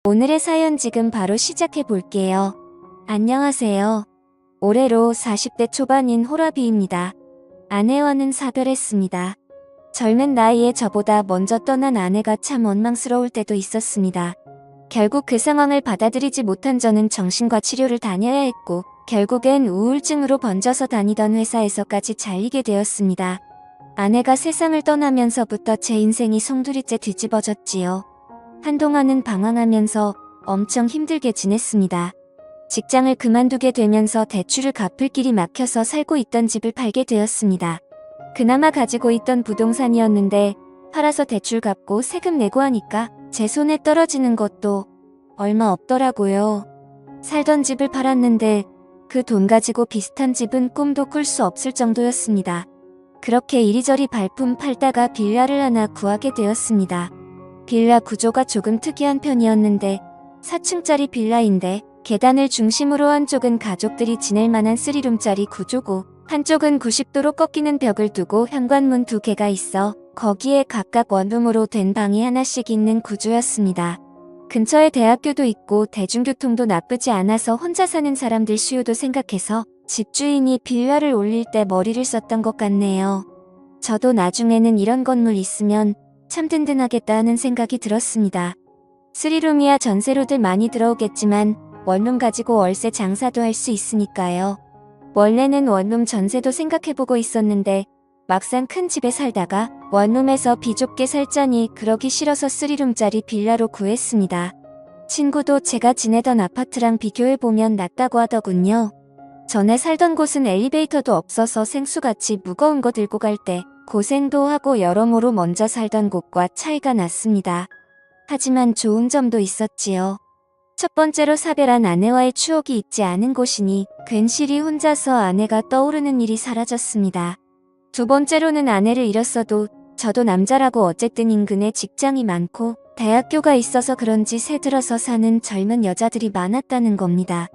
오늘의 사연 지금 바로 시작해 볼게요. 안녕하세요. 올해로 40대 초반인 호라비입니다. 아내와는 사별했습니다. 젊은 나이에 저보다 먼저 떠난 아내가 참 원망스러울 때도 있었습니다. 결국 그 상황을 받아들이지 못한 저는 정신과 치료를 다녀야 했고 결국엔 우울증으로 번져서 다니던 회사에서까지 잘리게 되었습니다. 아내가 세상을 떠나면서부터 제 인생이 송두리째 뒤집어졌지요. 한동안은 방황하면서 엄청 힘들게 지냈습니다. 직장을 그만두게 되면서 대출을 갚을 길이 막혀서 살고 있던 집을 팔게 되었습니다. 그나마 가지고 있던 부동산이었는데 팔아서 대출 갚고 세금 내고 하니까 제 손에 떨어지는 것도 얼마 없더라고요. 살던 집을 팔았는데 그 돈 가지고 비슷한 집은 꿈도 꿀 수 없을 정도였습니다. 그렇게 이리저리 발품 팔다가 빌라를 하나 구하게 되었습니다. 빌라 구조가 조금 특이한 편이었는데 4층짜리 빌라인데 계단을 중심으로 한쪽은 가족들이 지낼 만한 3룸짜리 구조고 한쪽은 90도로 꺾이는 벽을 두고 현관문 2개가 있어 거기에 각각 원룸으로 된 방이 하나씩 있는 구조였습니다. 근처에 대학교도 있고 대중교통도 나쁘지 않아서 혼자 사는 사람들 수요도 생각해서 집주인이 빌라를 올릴 때 머리를 썼던 것 같네요. 저도 나중에는 이런 건물 있으면 참 든든하겠다 하는 생각이 들었습니다. 3룸이야 전세로들 많이 들어오겠지만 원룸 가지고 월세 장사도 할 수 있으니까요. 원래는 원룸 전세도 생각해보고 있었는데 막상 큰 집에 살다가 원룸에서 비좁게 살자니 그러기 싫어서 3룸짜리 빌라로 구했습니다. 친구도 제가 지내던 아파트랑 비교해보면 낫다고 하더군요. 전에 살던 곳은 엘리베이터도 없어서 생수같이 무거운 거 들고 갈 때 고생도 하고 여러모로 먼저 살던 곳과 차이가 났습니다. 하지만 좋은 점도 있었지요. 첫 번째로 사별한 아내와의 추억이 있지 않은 곳이니 괜시리 혼자서 아내가 떠오르는 일이 사라졌습니다. 두 번째로는 아내를 잃었어도 저도 남자라고 어쨌든 인근에 직장이 많고 대학교가 있어서 그런지 새들어서 사는 젊은 여자들이 많았다는 겁니다.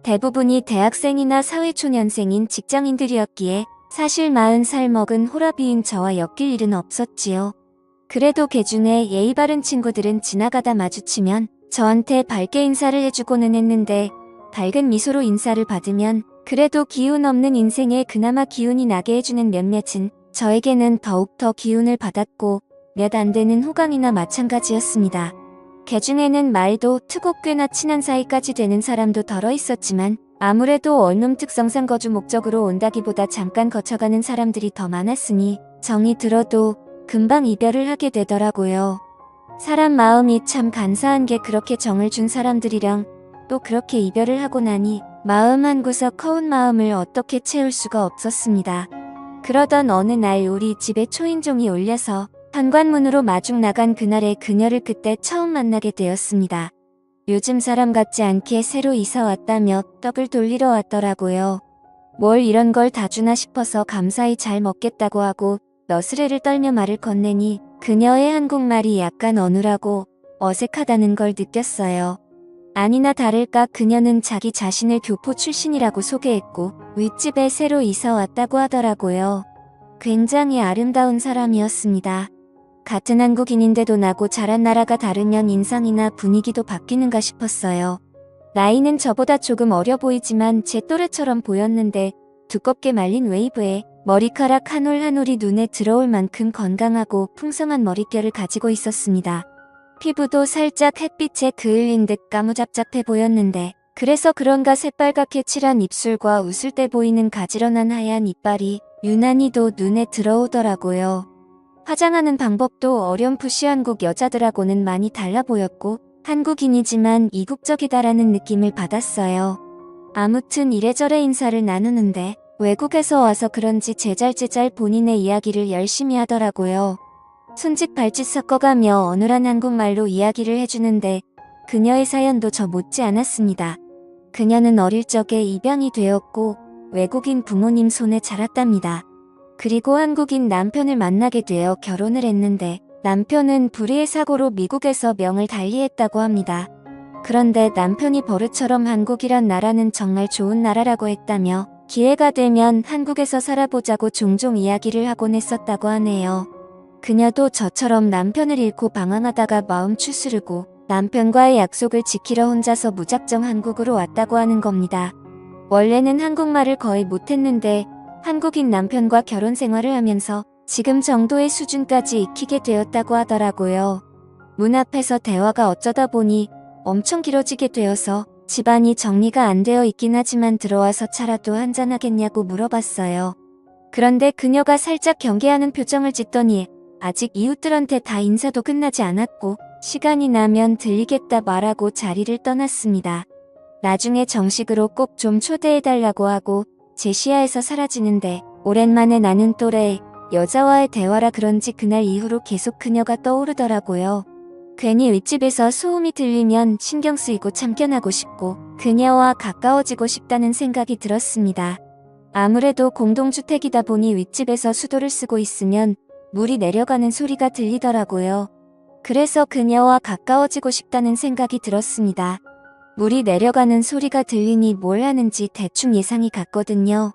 대부분이 대학생이나 사회초년생인 직장인들이었기에 사실 40살 먹은 호라비인 저와 엮일 일은 없었지요. 그래도 개중에 예의 바른 친구들은 지나가다 마주치면 저한테 밝게 인사를 해주고는 했는데 밝은 미소로 인사를 받으면 그래도 기운 없는 인생에 그나마 기운이 나게 해주는 몇몇은 저에게는 더욱더 기운을 받았고 몇 안 되는 호강이나 마찬가지였습니다. 개중에는 말도 트고 꽤나 친한 사이까지 되는 사람도 덜어 있었지만 아무래도 원룸 특성상 거주 목적으로 온다기보다 잠깐 거쳐가는 사람들이 더 많았으니 정이 들어도 금방 이별을 하게 되더라고요. 사람 마음이 참 간사한 게 그렇게 정을 준 사람들이랑 또 그렇게 이별을 하고 나니 마음 한구석 허운 마음을 어떻게 채울 수가 없었습니다. 그러던 어느 날 우리 집에 초인종이 울려서 현관문으로 마중 나간 그날의 그녀를 그때 처음 만나게 되었습니다. 요즘 사람 같지 않게 새로 이사 왔다며 떡을 돌리러 왔더라고요. 뭘 이런 걸 다 주나 싶어서 감사히 잘 먹겠다고 하고 너스레를 떨며 말을 건네니 그녀의 한국말이 약간 어눌하고 어색하다는 걸 느꼈어요. 아니나 다를까 그녀는 자기 자신을 교포 출신이라고 소개했고 윗집에 새로 이사 왔다고 하더라고요. 굉장히 아름다운 사람이었습니다. 같은 한국인인데도 나고 자란 나라가 다르면 인상이나 분위기도 바뀌는가 싶었어요. 나이는 저보다 조금 어려 보이지만 제 또래처럼 보였는데 두껍게 말린 웨이브에 머리카락 한 올 한 올이 눈에 들어올 만큼 건강하고 풍성한 머릿결을 가지고 있었습니다. 피부도 살짝 햇빛에 그을린 듯 까무잡잡해 보였는데 그래서 그런가 새빨갛게 칠한 입술과 웃을 때 보이는 가지런한 하얀 이빨이 유난히도 눈에 들어오더라고요. 화장하는 방법도 어렴풋이 한국 여자들하고는 많이 달라 보였고 한국인이지만 이국적이다라는 느낌을 받았어요. 아무튼 이래저래 인사를 나누는데 외국에서 와서 그런지 제잘제잘 본인의 이야기를 열심히 하더라고요. 손짓 발짓 섞어가며 어눌한 한국말로 이야기를 해주는데 그녀의 사연도 저 못지 않았습니다. 그녀는 어릴 적에 입양이 되었고 외국인 부모님 손에 자랐답니다. 그리고 한국인 남편을 만나게 되어 결혼을 했는데 남편은 불의의 사고로 미국에서 명을 달리했다고 합니다. 그런데 남편이 버릇처럼 한국이란 나라는 정말 좋은 나라라고 했다며 기회가 되면 한국에서 살아보자고 종종 이야기를 하곤 했었다고 하네요. 그녀도 저처럼 남편을 잃고 방황하다가 마음 추스르고 남편과의 약속을 지키러 혼자서 무작정 한국으로 왔다고 하는 겁니다. 원래는 한국말을 거의 못했는데 한국인 남편과 결혼 생활을 하면서 지금 정도의 수준까지 익히게 되었다고 하더라고요. 문 앞에서 대화가 어쩌다 보니 엄청 길어지게 되어서 집안이 정리가 안 되어 있긴 하지만 들어와서 차라도 한잔하겠냐고 물어봤어요. 그런데 그녀가 살짝 경계하는 표정을 짓더니 아직 이웃들한테 다 인사도 끝나지 않았고 시간이 나면 들리겠다 말하고 자리를 떠났습니다. 나중에 정식으로 꼭 좀 초대해달라고 하고 제 시야에서 사라지는데 오랜만에 나는 또래 여자와의 대화라 그런지 그날 이후로 계속 그녀가 떠오르더라고요. 괜히 윗집에서 소음이 들리면 신경 쓰이고 참견하고 싶고 그녀와 가까워지고 싶다는 생각이 들었습니다. 아무래도 공동주택이다 보니 윗집에서 수도를 쓰고 있으면 물이 내려가는 소리가 들리더라고요. 그래서 그녀와 가까워지고 싶다는 생각이 들었습니다. 물이 내려가는 소리가 들리니 뭘 하는지 대충 예상이 갔거든요.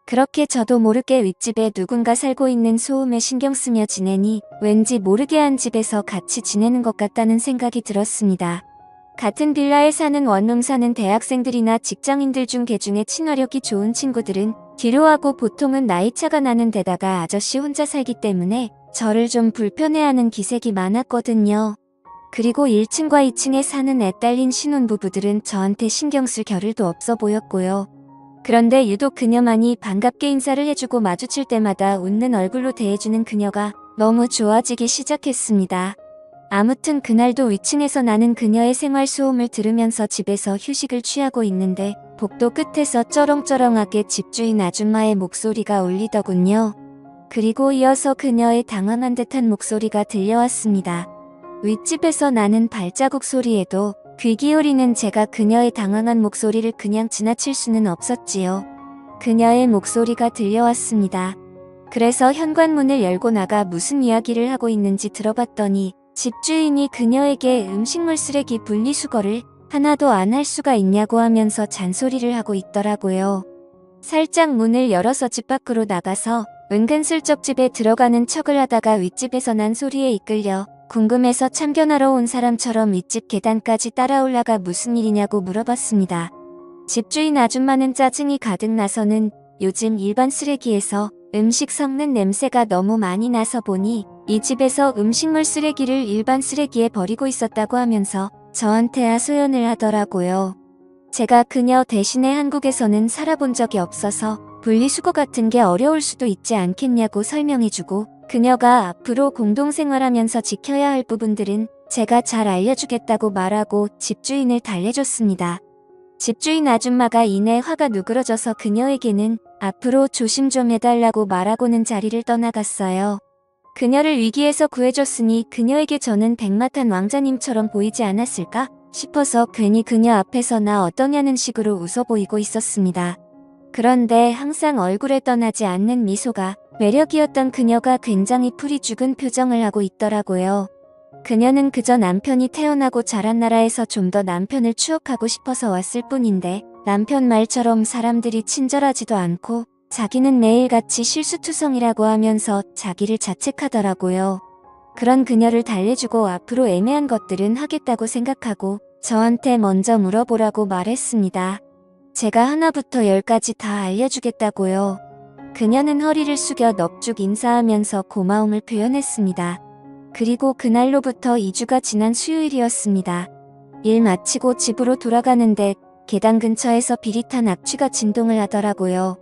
그렇게 저도 모르게 윗집에 누군가 살고 있는 소음에 신경 쓰며 지내니 왠지 모르게 한 집에서 같이 지내는 것 같다는 생각이 들었습니다. 같은 빌라에 사는 원룸 사는 대학생들이나 직장인들 중 개중에 친화력이 좋은 친구들은 뒤로하고 보통은 나이차가 나는 데다가 아저씨 혼자 살기 때문에 저를 좀 불편해하는 기색이 많았거든요. 그리고 1층과 2층에 사는 애딸린 신혼부부들은 저한테 신경 쓸 겨를도 없어 보였고요. 그런데 유독 그녀만이 반갑게 인사를 해주고 마주칠 때마다 웃는 얼굴로 대해주는 그녀가 너무 좋아지기 시작했습니다. 아무튼 그날도 위층에서 나는 그녀의 생활 소음을 들으면서 집에서 휴식을 취하고 있는데 복도 끝에서 쩌렁쩌렁하게 집주인 아줌마의 목소리가 울리더군요. 그리고 이어서 그녀의 당황한 듯한 목소리가 들려왔습니다. 윗집에서 나는 발자국 소리에도 귀 기울이는 제가 그녀의 당황한 목소리를 그냥 지나칠 수는 없었지요. 그녀의 목소리가 들려왔습니다. 그래서 현관문을 열고 나가 무슨 이야기를 하고 있는지 들어봤더니 집주인이 그녀에게 음식물 쓰레기 분리수거를 하나도 안 할 수가 있냐고 하면서 잔소리를 하고 있더라고요. 살짝 문을 열어서 집 밖으로 나가서 은근슬쩍 집에 들어가는 척을 하다가 윗집에서 난 소리에 이끌려 궁금해서 참견하러 온 사람처럼 윗집 계단까지 따라 올라가 무슨 일이냐고 물어봤습니다. 집주인 아줌마는 짜증이 가득 나서는 요즘 일반 쓰레기에서 음식 섞는 냄새가 너무 많이 나서 보니 이 집에서 음식물 쓰레기를 일반 쓰레기에 버리고 있었다고 하면서 저한테 하소연을 하더라고요. 제가 그녀 대신에 한국에서는 살아본 적이 없어서 분리수거 같은 게 어려울 수도 있지 않겠냐고 설명해주고 그녀가 앞으로 공동생활하면서 지켜야 할 부분들은 제가 잘 알려주겠다고 말하고 집주인을 달래줬습니다. 집주인 아줌마가 이내 화가 누그러져서 그녀에게는 앞으로 조심 좀 해달라고 말하고는 자리를 떠나갔어요. 그녀를 위기에서 구해줬으니 그녀에게 저는 백마탄 왕자님처럼 보이지 않았을까 싶어서 괜히 그녀 앞에서 나 어떠냐는 식으로 웃어 보이고 있었습니다. 그런데 항상 얼굴에 떠나지 않는 미소가 매력이었던 그녀가 굉장히 풀이 죽은 표정을 하고 있더라고요. 그녀는 그저 남편이 태어나고 자란 나라에서 좀 더 남편을 추억하고 싶어서 왔을 뿐인데 남편 말처럼 사람들이 친절하지도 않고 자기는 매일같이 실수투성이라고 하면서 자기를 자책하더라고요. 그런 그녀를 달래주고 앞으로 애매한 것들은 하겠다고 생각하고 저한테 먼저 물어보라고 말했습니다. 제가 하나부터 10까지 다 알려주겠다고요. 그녀는 허리를 숙여 넙죽 인사하면서 고마움을 표현했습니다. 그리고 그날로부터 2주가 지난 수요일이었습니다. 일 마치고 집으로 돌아가는데 계단 근처에서 비릿한 악취가 진동을 하더라고요.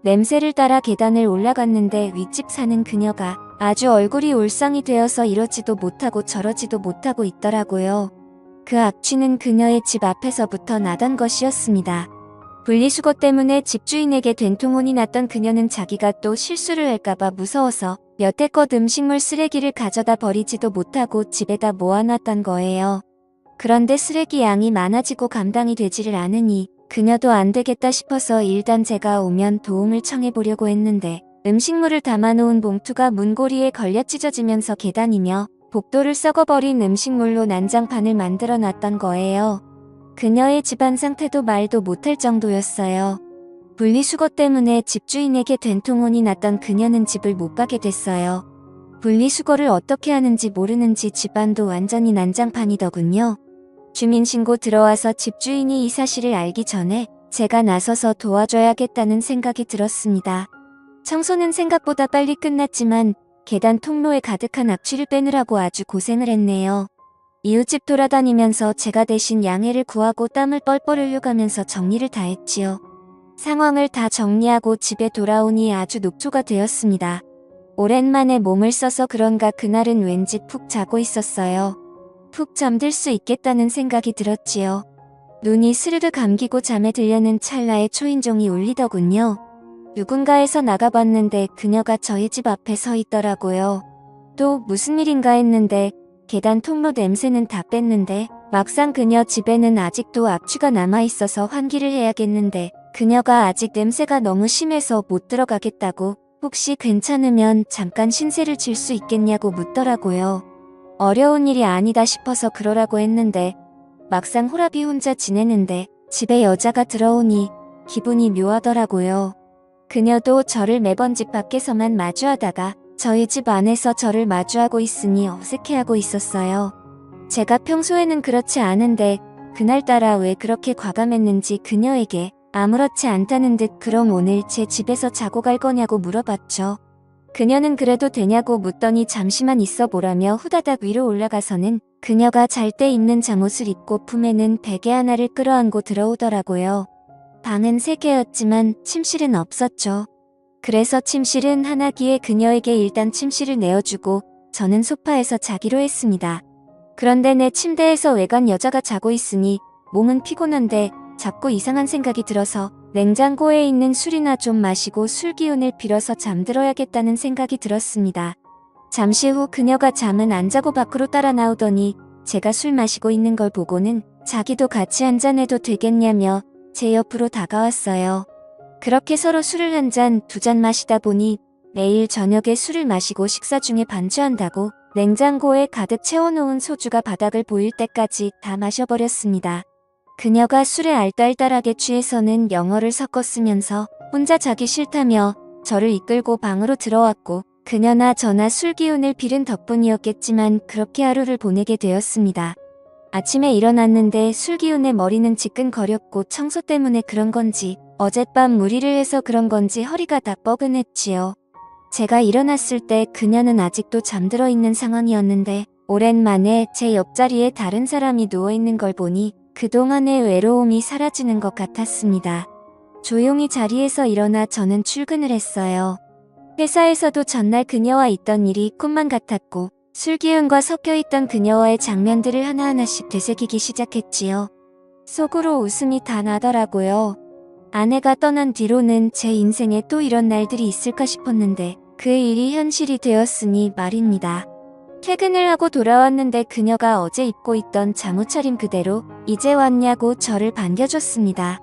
냄새를 따라 계단을 올라갔는데 윗집 사는 그녀가 아주 얼굴이 울상이 되어서 이러지도 못하고 저러지도 못하고 있더라고요. 그 악취는 그녀의 집 앞에서부터 나던 것이었습니다. 분리수거 때문에 집주인에게 된통혼이 났던 그녀는 자기가 또 실수를 할까봐 무서워서 여태껏 음식물 쓰레기를 가져다 버리지도 못하고 집에다 모아놨던 거예요. 그런데 쓰레기 양이 많아지고 감당이 되지를 않으니 그녀도 안 되겠다 싶어서 일단 제가 오면 도움을 청해보려고 했는데 음식물을 담아놓은 봉투가 문고리에 걸려 찢어지면서 계단이며 복도를 썩어버린 음식물로 난장판을 만들어 놨던 거예요. 그녀의 집안 상태도 말도 못할 정도였어요. 분리수거 때문에 집주인에게 된통혼이 났던 그녀는 집을 못 가게 됐어요. 분리수거를 어떻게 하는지 모르는지 집안도 완전히 난장판이더군요. 주민신고 들어와서 집주인이 이 사실을 알기 전에 제가 나서서 도와줘야겠다는 생각이 들었습니다. 청소는 생각보다 빨리 끝났지만 계단 통로에 가득한 악취를 빼느라고 아주 고생을 했네요. 이웃집 돌아다니면서 제가 대신 양해를 구하고 땀을 뻘뻘 흘려가면서 정리를 다 했지요. 상황을 다 정리하고 집에 돌아오니 아주 녹초가 되었습니다. 오랜만에 몸을 써서 그런가 그날은 왠지 푹 자고 있었어요. 푹 잠들 수 있겠다는 생각이 들었지요. 눈이 스르르 감기고 잠에 들려는 찰나에 초인종이 울리더군요. 누군가에서 나가봤는데 그녀가 저희 집 앞에 서 있더라고요. 또 무슨 일인가 했는데 계단 통로 냄새는 다 뺐는데 막상 그녀 집에는 아직도 악취가 남아있어서 환기를 해야겠는데 그녀가 아직 냄새가 너무 심해서 못 들어가겠다고 혹시 괜찮으면 잠깐 신세를 질 수 있겠냐고 묻더라고요. 어려운 일이 아니다 싶어서 그러라고 했는데 막상 호랍이 혼자 지내는데 집에 여자가 들어오니 기분이 묘하더라고요. 그녀도 저를 매번 집 밖에서만 마주하다가 저희 집 안에서 저를 마주하고 있으니 어색해하고 있었어요. 제가 평소에는 그렇지 않은데 그날따라 왜 그렇게 과감했는지 그녀에게 아무렇지 않다는 듯 그럼 오늘 제 집에서 자고 갈 거냐고 물어봤죠. 그녀는 그래도 되냐고 묻더니 잠시만 있어 보라며 후다닥 위로 올라가서는 그녀가 잘 때 입는 잠옷을 입고 품에는 베개 하나를 끌어안고 들어오더라고요. 방은 3개였지만 침실은 없었죠. 그래서 침실은 하나기에 그녀에게 일단 침실을 내어주고 저는 소파에서 자기로 했습니다. 그런데 내 침대에서 외간 여자가 자고 있으니 몸은 피곤한데 자꾸 이상한 생각이 들어서 냉장고에 있는 술이나 좀 마시고 술 기운을 빌어서 잠들어야겠다는 생각이 들었습니다. 잠시 후 그녀가 잠은 안 자고 밖으로 따라 나오더니 제가 술 마시고 있는 걸 보고는 자기도 같이 한잔해도 되겠냐며 제 옆으로 다가왔어요. 그렇게 서로 술을 1잔, 2잔 마시다 보니 매일 저녁에 술을 마시고 식사 중에 반주한다고 냉장고에 가득 채워놓은 소주가 바닥을 보일 때까지 다 마셔버렸습니다. 그녀가 술에 알딸딸하게 취해서는 영어를 섞어 쓰면서 혼자 자기 싫다며 저를 이끌고 방으로 들어왔고 그녀나 저나 술 기운을 빌은 덕분이었겠지만 그렇게 하루를 보내게 되었습니다. 아침에 일어났는데 술 기운에 머리는 지끈거렸고 청소 때문에 그런 건지 어젯밤 무리를 해서 그런 건지 허리가 다 뻐근했지요. 제가 일어났을 때 그녀는 아직도 잠들어 있는 상황이었는데 오랜만에 제 옆자리에 다른 사람이 누워있는 걸 보니 그동안의 외로움이 사라지는 것 같았습니다. 조용히 자리에서 일어나 저는 출근을 했어요. 회사에서도 전날 그녀와 있던 일이 꿈만 같았고 술기운과 섞여있던 그녀와의 장면들을 하나하나씩 되새기기 시작했지요. 속으로 웃음이 다 나더라고요. 아내가 떠난 뒤로는 제 인생에 또 이런 날들이 있을까 싶었는데 그 일이 현실이 되었으니 말입니다. 퇴근을 하고 돌아왔는데 그녀가 어제 입고 있던 잠옷 차림 그대로 이제 왔냐고 저를 반겨줬습니다.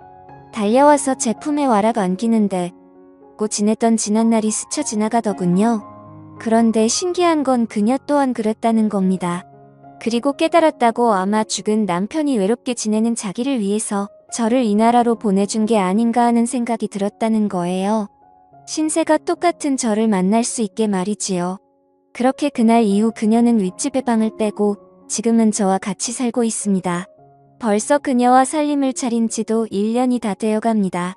달려와서 제 품에 와락 안기는데 잊고 지냈던 지난날이 스쳐 지나가더군요. 그런데 신기한 건 그녀 또한 그랬다는 겁니다. 그리고 깨달았다고 아마 죽은 남편이 외롭게 지내는 자기를 위해서 저를 이 나라로 보내준 게 아닌가 하는 생각이 들었다는 거예요. 신세가 똑같은 저를 만날 수 있게 말이지요. 그렇게 그날 이후 그녀는 윗집에 방을 빼고 지금은 저와 같이 살고 있습니다. 벌써 그녀와 살림을 차린 지도 1년이 다 되어갑니다.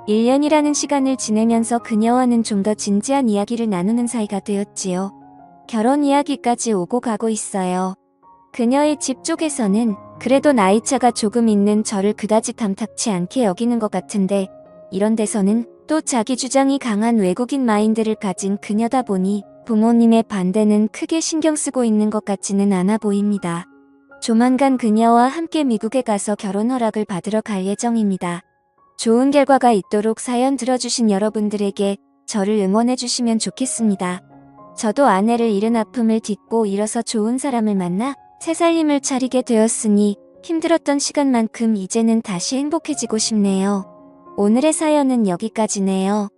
1년이라는 시간을 지내면서 그녀와는 좀 더 진지한 이야기를 나누는 사이가 되었지요. 결혼 이야기까지 오고 가고 있어요. 그녀의 집 쪽에서는 그래도 나이차가 조금 있는 저를 그다지 탐탁치 않게 여기는 것 같은데 이런 데서는 또 자기 주장이 강한 외국인 마인드를 가진 그녀다 보니 부모님의 반대는 크게 신경 쓰고 있는 것 같지는 않아 보입니다. 조만간 그녀와 함께 미국에 가서 결혼 허락을 받으러 갈 예정입니다. 좋은 결과가 있도록 사연 들어주신 여러분들에게 저를 응원해주시면 좋겠습니다. 저도 아내를 잃은 아픔을 딛고 일어서 좋은 사람을 만나 새 살림을 차리게 되었으니 힘들었던 시간만큼 이제는 다시 행복해지고 싶네요. 오늘의 사연은 여기까지네요.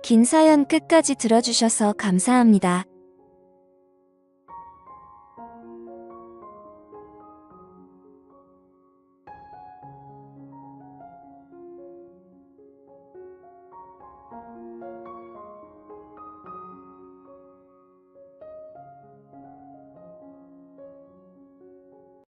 긴 사연 끝까지 들어주셔서 감사합니다.